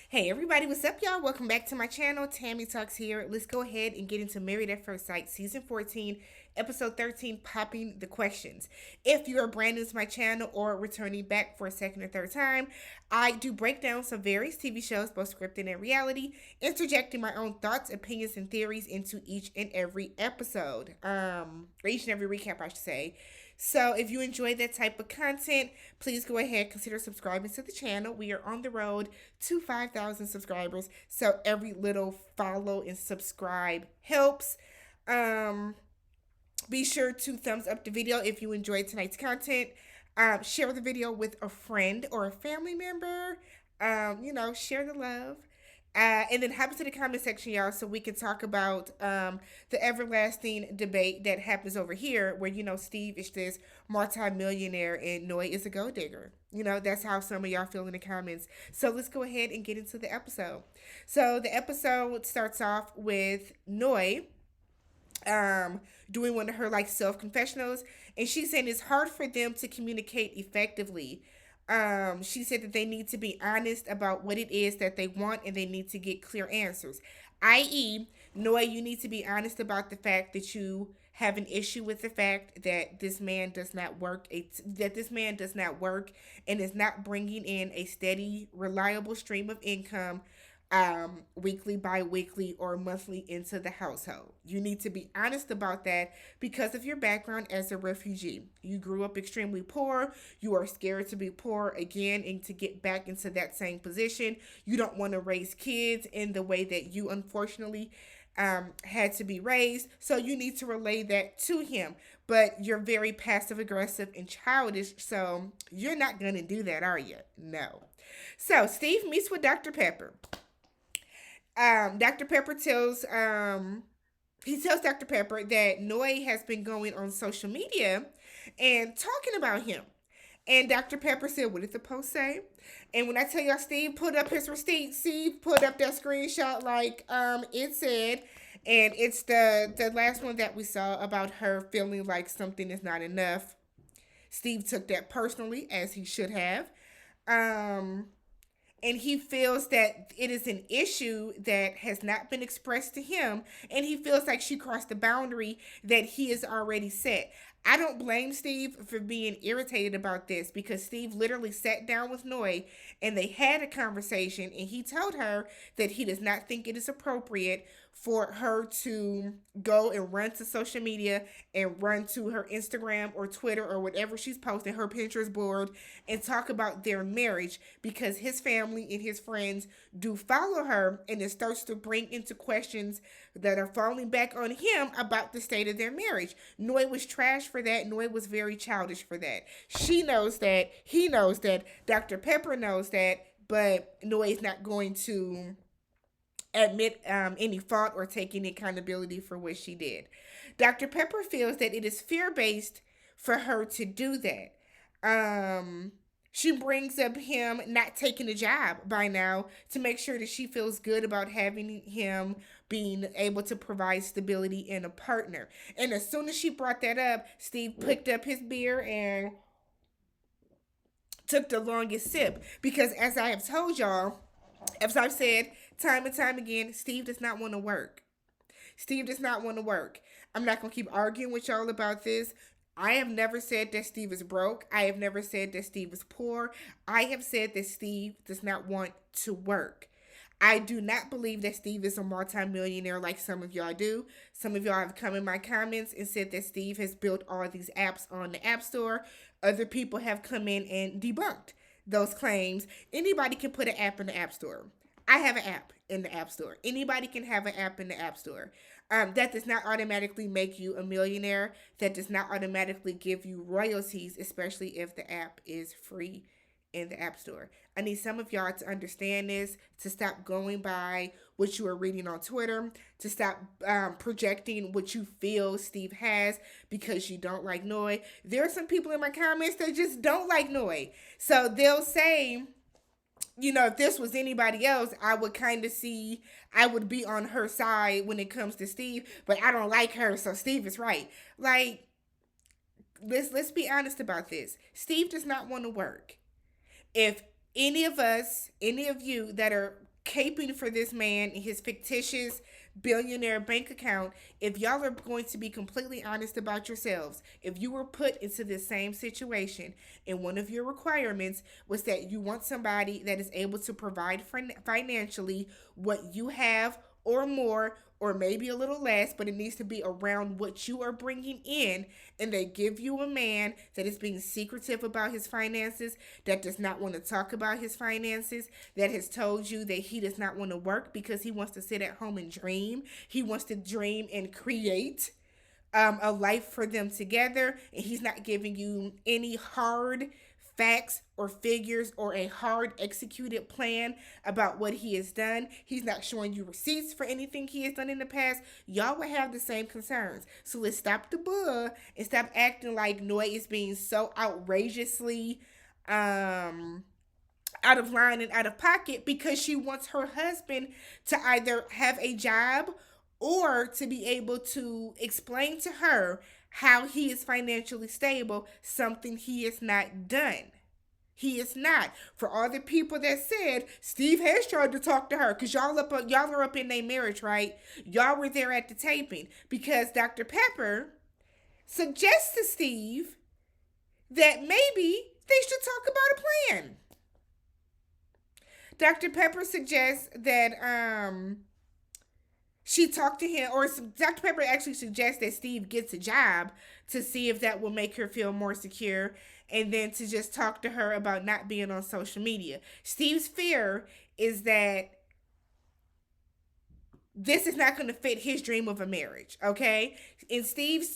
Hey everybody, what's up y'all? Welcome back to my channel. Tammy Talks here. Let's go ahead and get into Married at First Sight Season 14, Episode 13, Popping the Questions. If you are brand new to my channel or returning back for a second or third time, I do breakdowns of various TV shows, both scripted and reality, interjecting my own thoughts, opinions, and theories into each and every episode. Or each and every recap, I should say. So if you enjoy that type of content, please go ahead, consider subscribing to the channel. We are on the road to 5,000 subscribers. So every little follow and subscribe helps. Um, be sure to thumbs up the video if you enjoyed tonight's content. Share the video with a friend or a family member. Share the love. And then hop into the comment section, y'all, so we can talk about the everlasting debate that happens over here, where Steve is this multi-millionaire and Noi is a gold digger. That's how some of y'all feel in the comments. So let's go ahead and get into the episode. So the episode starts off with Noi doing one of her like self confessionals, and she's saying it's hard for them to communicate effectively. She said that they need to be honest about what it is that they want, and they need to get clear answers. I.e., Noah, you need to be honest about the fact that you have an issue with the fact that this man does not work. That this man does not work and is not bringing in a steady, reliable stream of income weekly, bi-weekly, or monthly into the household. You need to be honest about that because of your background as a refugee. You grew up extremely poor. You are scared to be poor again and to get back into that same position. You don't want to raise kids in the way that you unfortunately had to be raised. So you need to relay that to him. But you're very passive aggressive and childish. So you're not going to do that, are you? No. So Steve meets with Dr. Pepper. Dr. Pepper tells he tells Dr. Pepper that Noi has been going on social media and talking about him. And Dr. Pepper said, "What did the post say?" And when I tell y'all, Steve put up his receipt. Steve put up that screenshot like it said, and it's the last one that we saw about her feeling like something is not enough. Steve took that personally, as he should have. Um, and he feels that it is an issue that has not been expressed to him, and he feels like she crossed the boundary that he has already set. I don't blame Steve for being irritated about this because Steve literally sat down with Noi and they had a conversation, and he told her that he does not think it is appropriate for her to go and run to social media and run to her Instagram or Twitter or whatever she's posting, her Pinterest board, and talk about their marriage because his family and his friends do follow her, and it starts to bring into questions that are falling back on him about the state of their marriage. Noi was trash for that. Noi was very childish for that. She knows that. He knows that. Dr. Pepper knows that. But Noi is not going to admit any fault or take any accountability for what she did. Dr. Pepper feels that it is fear based for her to do that. She brings up him not taking a job by now to make sure that she feels good about having him being able to provide stability in a partner. And as soon as she brought that up, Steve picked up his beer and took the longest sip because, as I have told y'all, as I've said time and time again, Steve does not want to work. Steve does not want to work. I'm not going to keep arguing with y'all about this. I have never said that Steve is broke. I have never said that Steve is poor. I have said that Steve does not want to work. I do not believe that Steve is a multimillionaire like some of y'all do. Some of y'all have come in my comments and said that Steve has built all these apps on the App Store. Other people have come in and debunked those claims. Anybody can put an app in the App Store. I have an app in the App Store. Anybody can have an app in the App Store. That does not automatically make you a millionaire. That does not automatically give you royalties, especially if the app is free in the App Store. I need some of y'all to understand this, to stop going by what you are reading on Twitter, to stop projecting what you feel Steve has because you don't like Noi. There are some people in my comments that just don't like Noi. So they'll say, if this was anybody else, I would kind of see, I would be on her side when it comes to Steve, but I don't like her, so Steve is right. Like, let's be honest about this. Steve does not want to work. If any of us, any of you that are caping for this man in his fictitious billionaire bank account, if y'all are going to be completely honest about yourselves, if you were put into this same situation and one of your requirements was that you want somebody that is able to provide financially what you have or more, or maybe a little less, but it needs to be around what you are bringing in, and they give you a man that is being secretive about his finances, that does not want to talk about his finances, that has told you that he does not want to work because he wants to sit at home and dream. He wants to dream and create a life for them together, and he's not giving you any hard facts or figures or a hard executed plan about what he has done. He's not showing you receipts for anything he has done in the past. Y'all will have the same concerns. So let's stop the bull and stop acting like Noi is being so outrageously out of line and out of pocket because she wants her husband to either have a job or to be able to explain to her how he is financially stable, something he has not done. He is not. For all the people that said Steve has tried to talk to her, because y'all are up in their marriage, right? Y'all were there at the taping because Dr. Pepper suggests to Steve that maybe they should talk about a plan. Dr. Pepper suggests that she talked to him, or Dr. Pepper actually suggests that Steve gets a job to see if that will make her feel more secure, and then to just talk to her about not being on social media. Steve's fear is that this is not going to fit his dream of a marriage, okay? In Steve's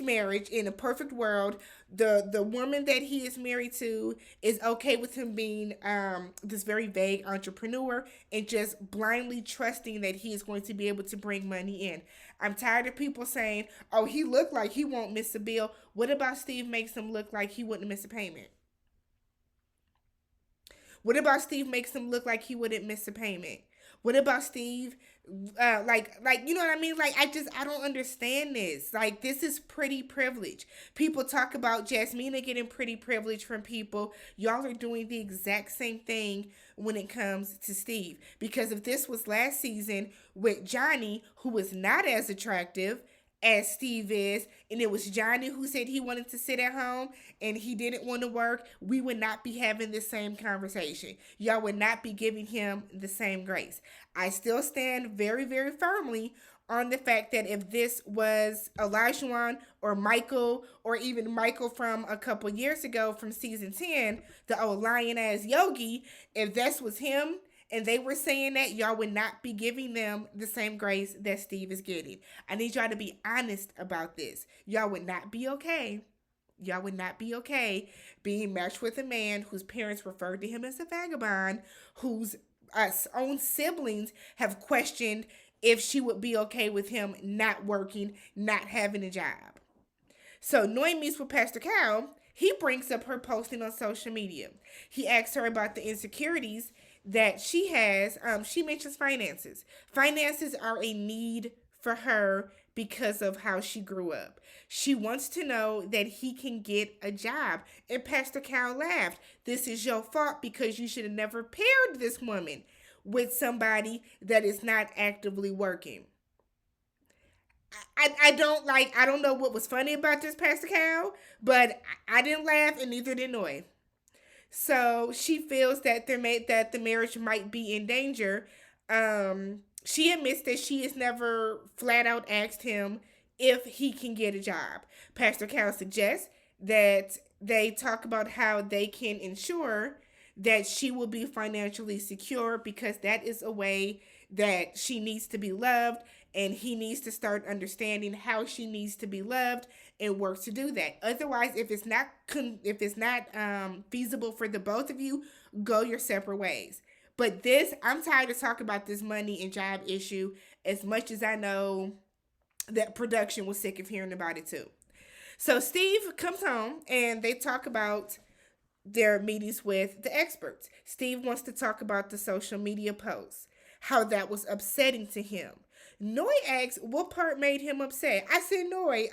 marriage, in a perfect world, the woman that he is married to is okay with him being this very vague entrepreneur and just blindly trusting that he is going to be able to bring money in. I'm tired of people saying, "Oh, he looked like he won't miss a bill." What about Steve makes him look like he wouldn't miss a payment? What about Steve makes him look like he wouldn't miss a payment? What about Steve? You know what I mean? Like, I don't understand this. Like, this is pretty privilege. People talk about Jasmina getting pretty privilege from people. Y'all are doing the exact same thing when it comes to Steve. Because if this was last season with Johnny, who was not as attractive as Steve is, and it was Johnny who said he wanted to sit at home and he didn't want to work, we would not be having the same conversation. Y'all would not be giving him the same grace. I still stand very, very firmly on the fact that if this was Elijah or Michael, or even Michael from a couple years ago from season 10, the old lion ass Yogi, if this was him and they were saying that, y'all would not be giving them the same grace that Steve is getting. I need y'all to be honest about this. Y'all would not be okay. Y'all would not be okay being matched with a man whose parents referred to him as a vagabond, whose own siblings have questioned if she would be okay with him not working, not having a job. So Noi meets with Pastor Cal. He brings up her posting on social media. He asks her about the insecurities that she has. She mentions finances. Finances are a need for her because of how she grew up. She wants to know that he can get a job. And Pastor Cal laughed. This is your fault because you should have never paired this woman with somebody that is not actively working. I don't know what was funny about this, Pastor Cal, but I didn't laugh and neither did Noi. So she feels that the marriage might be in danger. She admits that she has never flat out asked him if he can get a job. Pastor Cal suggests that they talk about how they can ensure that she will be financially secure, because that is a way that she needs to be loved, and he needs to start understanding how she needs to be loved and work to do that. Otherwise, if it's not feasible for the both of you, go your separate ways. But I'm tired of talking about this money and job issue, as much as I know that production was sick of hearing about it too. So Steve comes home and they talk about their meetings with the experts. Steve wants to talk about the social media posts, how that was upsetting to him. Noi asks what part made him upset. I said, Noi,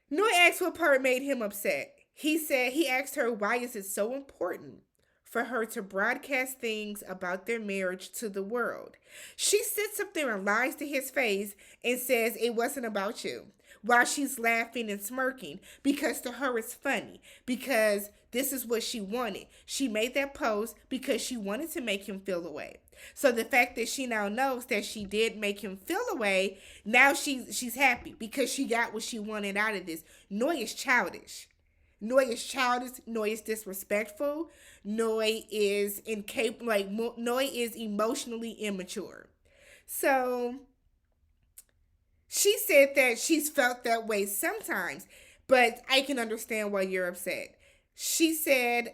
Noi asks what part made him upset. He asked her, why is it so important for her to broadcast things about their marriage to the world? She sits up there and lies to his face and says it wasn't about you, while she's laughing and smirking because to her it's funny, because this is what she wanted. She made that post because she wanted to make him feel away. So the fact that she now knows that she did make him feel away, now she's happy because she got what she wanted out of this. Noi is childish. Noi is childish. Noi is disrespectful. Noi is incapable. Like Noi is emotionally immature. So she said that she's felt that way sometimes, but I can understand why you're upset. She said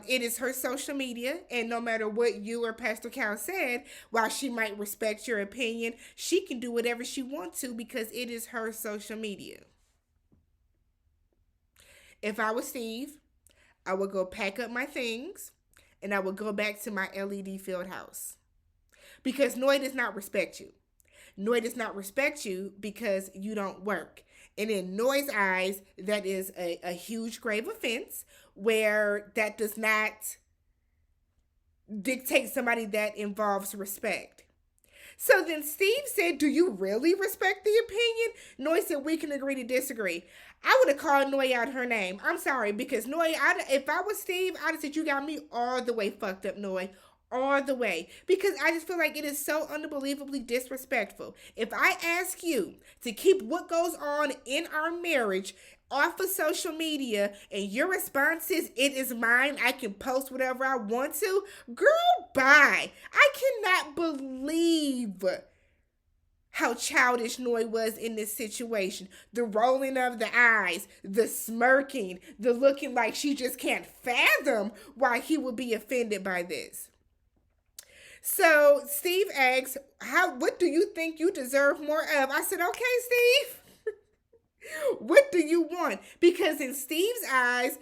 it is her social media, and no matter what you or Pastor Cal said, while she might respect your opinion, she can do whatever she wants to because it is her social media. If I was Steve, I would go pack up my things and I would go back to my LED field house because Noi does not respect you. Noi does not respect you because you don't work. And in Noi's eyes, that is a huge grave offense where that does not dictate somebody that involves respect. So then Steve said, do you really respect the opinion? Noi said, we can agree to disagree. I would have called Noi out her name. I'm sorry, because Noi, if I was Steve, I'd have said, you got me all the way fucked up, Noi. All the way. Because I just feel like it is so unbelievably disrespectful. If I ask you to keep what goes on in our marriage off of social media and your response is, it is mine, I can post whatever I want to, girl, bye. I cannot believe how childish Noi was in this situation. The rolling of the eyes, the smirking, the looking like she just can't fathom why he would be offended by this. So Steve asks, what do you think you deserve more of? I said, okay, Steve. What do you want? Because in Steve's eyes,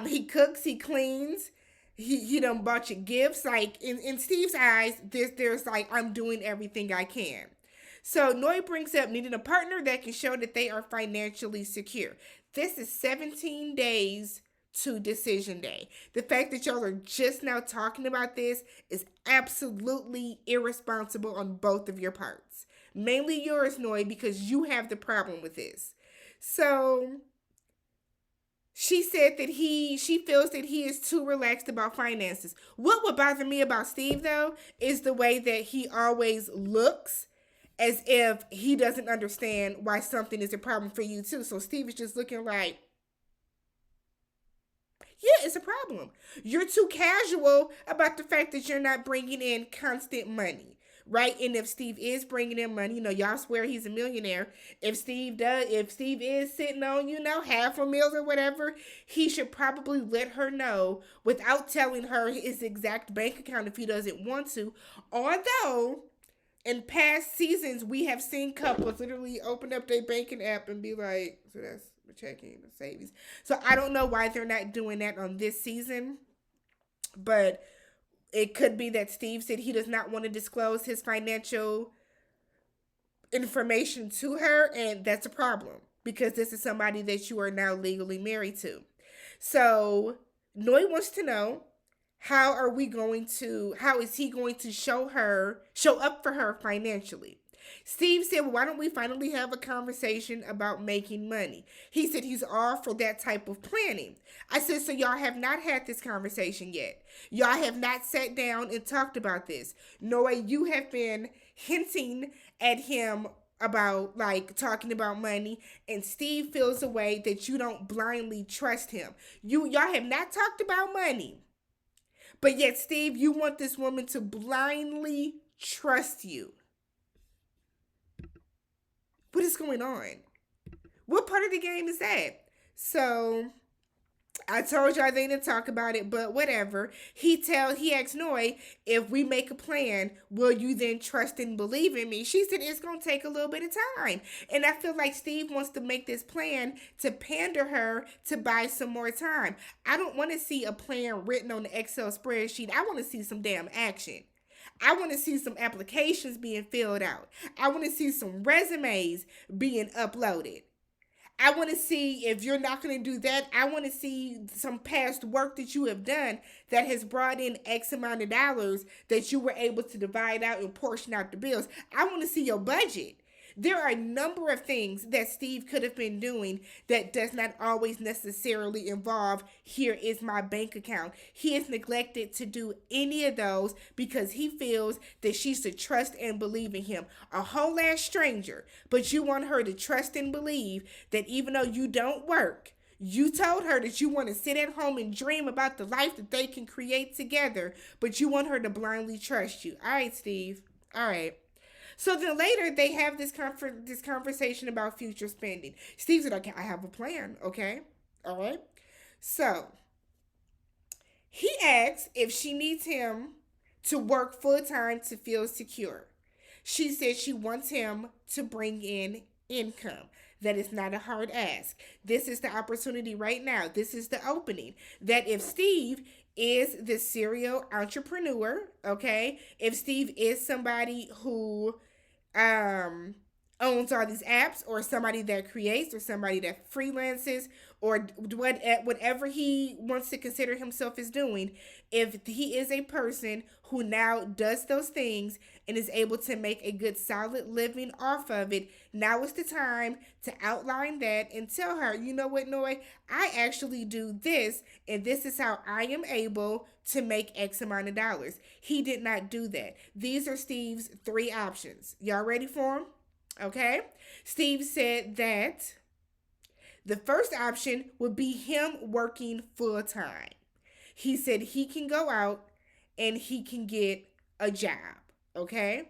he cooks, he cleans, he done bought you gifts. Like in Steve's eyes, there's like, I'm doing everything I can. So Noi brings up needing a partner that can show that they are financially secure. This is 17 days to decision day. The fact that y'all are just now talking about this is absolutely irresponsible on both of your parts. Mainly yours, Noi, because you have the problem with this. So she said that she feels that he is too relaxed about finances. What would bother me about Steve, though, is the way that he always looks as if he doesn't understand why something is a problem for you, too. So Steve is just looking like, yeah, it's a problem. You're too casual about the fact that you're not bringing in constant money, right? And if Steve is bringing in money, y'all swear he's a millionaire. If Steve is sitting on, half a meal or whatever, he should probably let her know without telling her his exact bank account if he doesn't want to. Although in past seasons, we have seen couples literally open up their banking app and be like, so that's checking the savings. So I don't know why they're not doing that on this season, but it could be that Steve said he does not want to disclose his financial information to her, and that's a problem because this is somebody that you are now legally married to. So Noi wants to know, how is he going to show up for her financially? Steve said, well, why don't we finally have a conversation about making money? He said he's all for that type of planning. I said, so y'all have not had this conversation yet. Y'all have not sat down and talked about this. Noah, you have been hinting at him about like talking about money, and Steve feels a way that you don't blindly trust him. Y'all have not talked about money. But yet, Steve, you want this woman to blindly trust you. What is going on? What part of the game is that? So I told y'all they didn't talk about it, but whatever. He asked Noi, if we make a plan, will you then trust and believe in me? She said it's going to take a little bit of time. And I feel like Steve wants to make this plan to pander her to buy some more time. I don't want to see a plan written on the Excel spreadsheet. I want to see some damn action. I want to see some applications being filled out. I want to see some resumes being uploaded. I want to see if you're not going to do that. I want to see some past work that you have done that has brought in X amount of dollars that you were able to divide out and portion out the bills. I want to see your budget. There are a number of things that Steve could have been doing that does not always necessarily involve here is my bank account. He has neglected to do any of those because he feels that she's to trust and believe in him. A whole ass stranger, but you want her to trust and believe that even though you don't work, you told her that you want to sit at home and dream about the life that they can create together, but you want her to blindly trust you. All right, Steve. All right. So then later they have this conversation about future spending. Steve said, "Okay, I have a plan. Okay, all right." So he asks if she needs him to work full time to feel secure. She said she wants him to bring in income. That is not a hard ask. This is the opportunity right now. This is the opening. That if Steve is the serial entrepreneur, okay, if Steve is somebody who um owns all these apps, or somebody that creates, or somebody that freelances, or whatever he wants to consider himself as doing, if he is a person who now does those things and is able to make a good solid living off of it, now is the time to outline that and tell her, you know what, Noy, I actually do this, and this is how I am able to make X amount of dollars. He did not do that. These are Steve's three options. Y'all ready for him? Okay. Steve said that the first option would be him working full time. He said he can go out and he can get a job. Okay.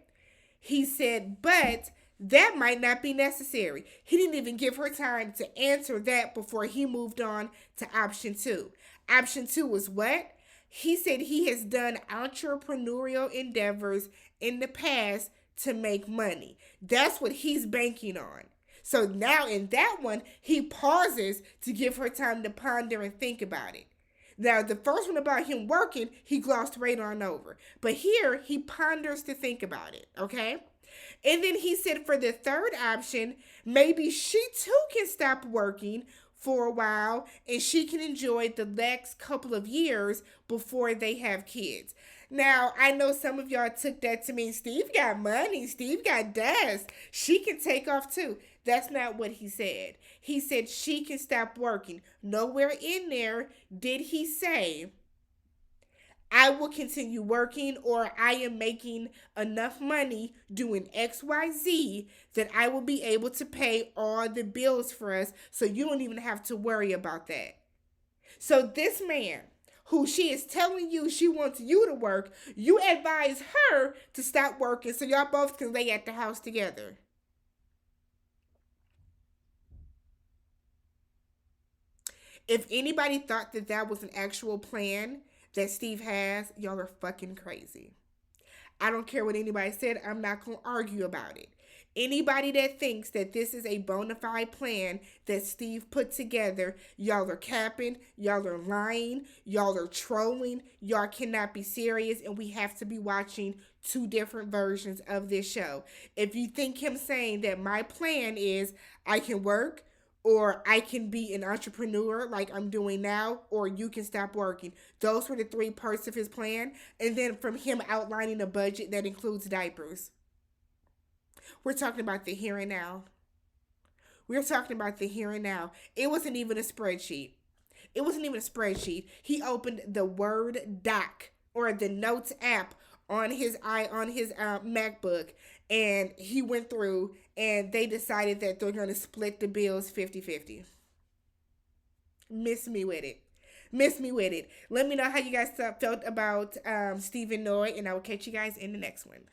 He said, but that might not be necessary. He didn't even give her time to answer that before he moved on to option two. Option two was what? He said he has done entrepreneurial endeavors in the past to make money. That's what he's banking on. So now in that one, he pauses to give her time to ponder and think about it. Now, the first one about him working, he glossed right on over. But here, he ponders to think about it, okay? And then he said for the third option, maybe she too can stop working for a while and she can enjoy the next couple of years before they have kids. Now, I know some of y'all took that to mean Steve got money, Steve got dust. She can take off too. That's not what he said. He said she can stop working. Nowhere in there did he say, I will continue working, or I am making enough money doing XYZ that I will be able to pay all the bills for us, so you don't even have to worry about that. So this man, who she is telling you she wants you to work, you advise her to stop working so y'all both can lay at the house together. If anybody thought that that was an actual plan that Steve has, y'all are fucking crazy. I don't care what anybody said. I'm not going to argue about it. Anybody that thinks that this is a bona fide plan that Steve put together, y'all are capping, y'all are lying, y'all are trolling, y'all cannot be serious, and we have to be watching two different versions of this show. If you think him saying that my plan is I can work, or I can be an entrepreneur like I'm doing now, or you can stop working. Those were the three parts of his plan. And then from him outlining a budget that includes diapers. We're talking about the here and now. We're talking about the here and now. It wasn't even a spreadsheet. It wasn't even a spreadsheet. He opened the Word doc or the Notes app on his MacBook, and he went through and they decided that they're going to split the bills 50-50. Miss me with it. Miss me with it. Let me know how you guys felt about Stephen Noy, and I will catch you guys in the next one.